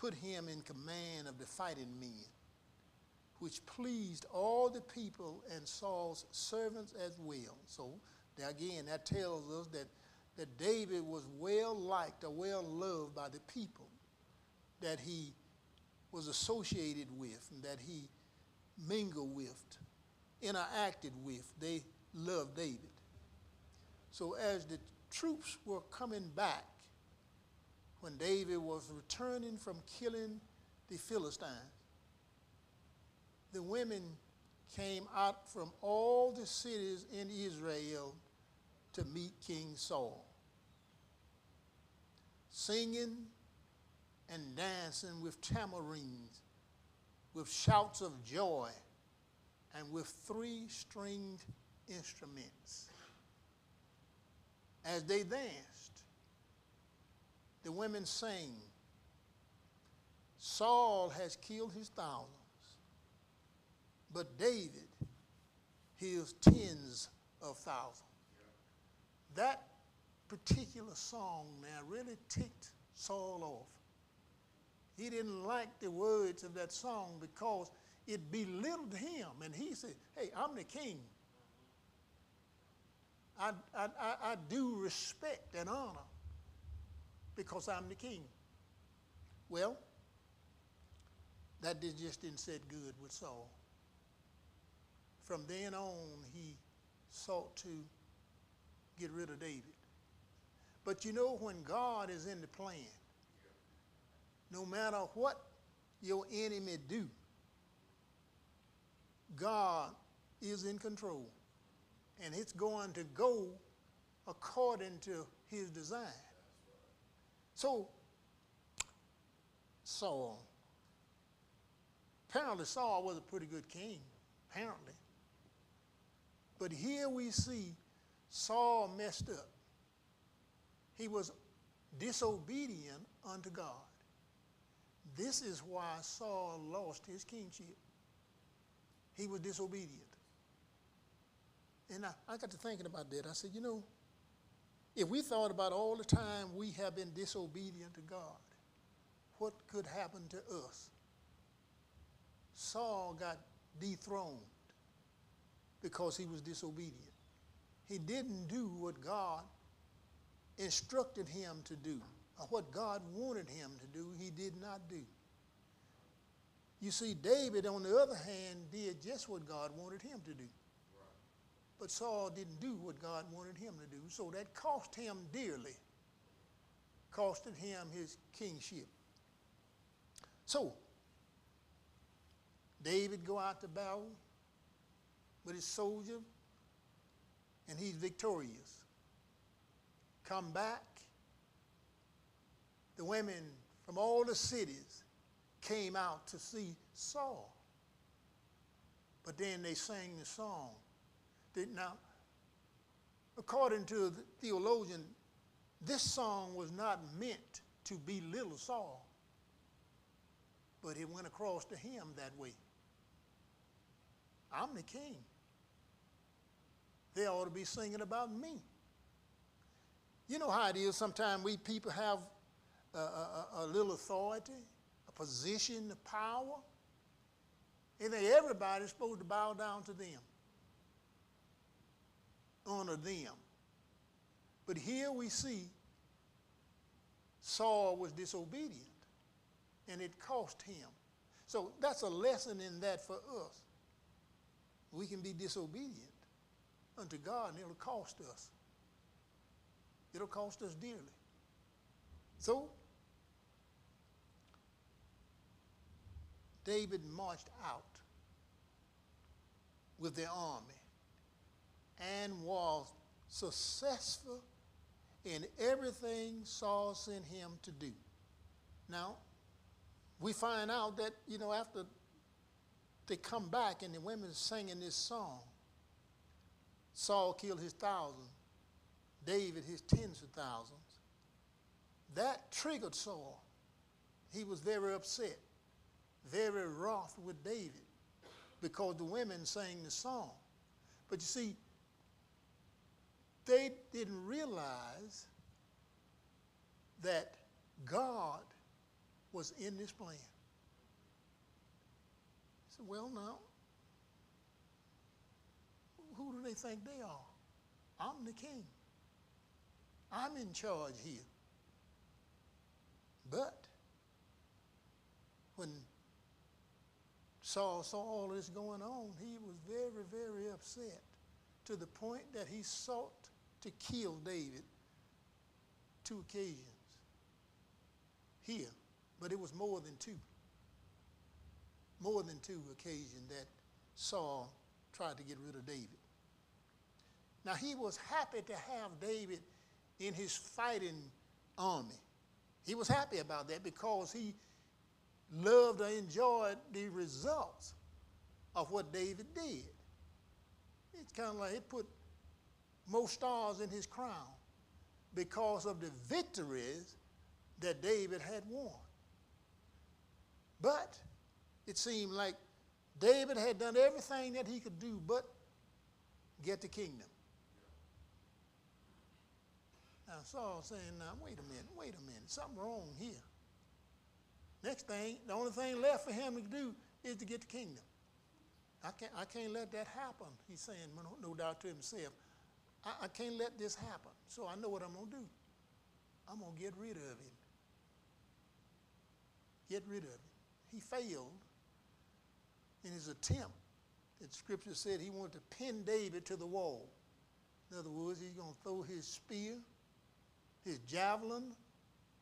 put him in command of the fighting men, which pleased all the people and Saul's servants as well. So, there again, that tells us that David was well liked or well loved by the people that he was associated with and that he mingled with, interacted with. They loved David. So as the troops were coming back, when David was returning from killing the Philistines, the women came out from all the cities in Israel to meet King Saul, singing and dancing with tamarines, with shouts of joy, and with 3-stringed instruments. As they danced, the women sang, Saul has killed his thousands, but David his tens of thousands. That particular song now really ticked Saul off. He didn't like the words of that song because it belittled him. And he said, hey, I'm the king. I do respect and honor because I'm the king. Well, that just didn't sit good with Saul. From then on, he sought to get rid of David. But you know, when God is in the plan, no matter what your enemy do, God is in control. And it's going to go according to his design. So, Saul. Apparently Saul was a pretty good king, apparently. But here we see Saul messed up. He was disobedient unto God. This is why Saul lost his kingship. He was disobedient. And I got to thinking about that. I said, you know, if we thought about all the time we have been disobedient to God, what could happen to us? Saul got dethroned because he was disobedient. He didn't do what God instructed him to do, or what God wanted him to do, he did not do. You see, David, on the other hand, did just what God wanted him to do. But Saul didn't do what God wanted him to do, so that cost him dearly, costed him his kingship. So, David go out to battle with his soldier, and he's victorious. Come back, the women from all the cities came out to see Saul. But then they sang the song. Now, according to the theologian, this song was not meant to belittle Saul, but it went across to him that way. I'm the king. They ought to be singing about me. You know how it is, sometimes we people have a little authority, a position, a power, and everybody's supposed to bow down to them, honor them. But here we see Saul was disobedient, and it cost him. So that's a lesson in that for us. We can be disobedient unto God, and it'll cost us. It'll cost us dearly. So, David marched out with their army and was successful in everything Saul sent him to do. Now, we find out that, you know, after they come back and the women singing this song, Saul killed his thousands, David his tens of thousands. That triggered Saul. He was very upset, very wroth with David because the women sang the song. But you see, they didn't realize that God was in this plan. He said, well, now, who do they think they are? I'm the king. I'm in charge here. But when Saul saw all this going on, he was very, very upset, to the point that he sought to kill David 2 occasions here. But it was more than 2. More than 2 occasions that Saul tried to get rid of David. Now, he was happy to have David in his fighting army. He was happy about that because he loved or enjoyed the results of what David did. It's kind of like it put more stars in his crown because of the victories that David had won. But it seemed like David had done everything that he could do but get the kingdom. Now Saul saying, now wait a minute, something wrong here. Next thing, the only thing left for him to do is to get the kingdom. I can't let that happen, he's saying, no doubt to himself. I can't let this happen. So I know what I'm going to do. I'm going to get rid of him. Get rid of him. He failed in his attempt. The scripture said he wanted to pin David to the wall. In other words, he's going to throw his spear, his javelin,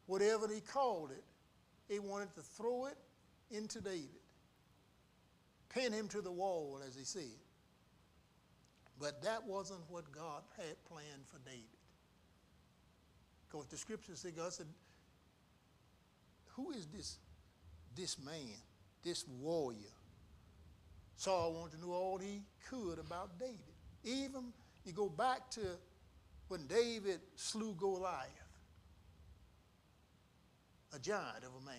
whatever he called it. He wanted to throw it into David. Pin him to the wall, as he said. But that wasn't what God had planned for David. Because the scripture said, God said, who is this man, this warrior? Saul wanted to know all he could about David. Even you go back to when David slew Goliath, a giant of a man.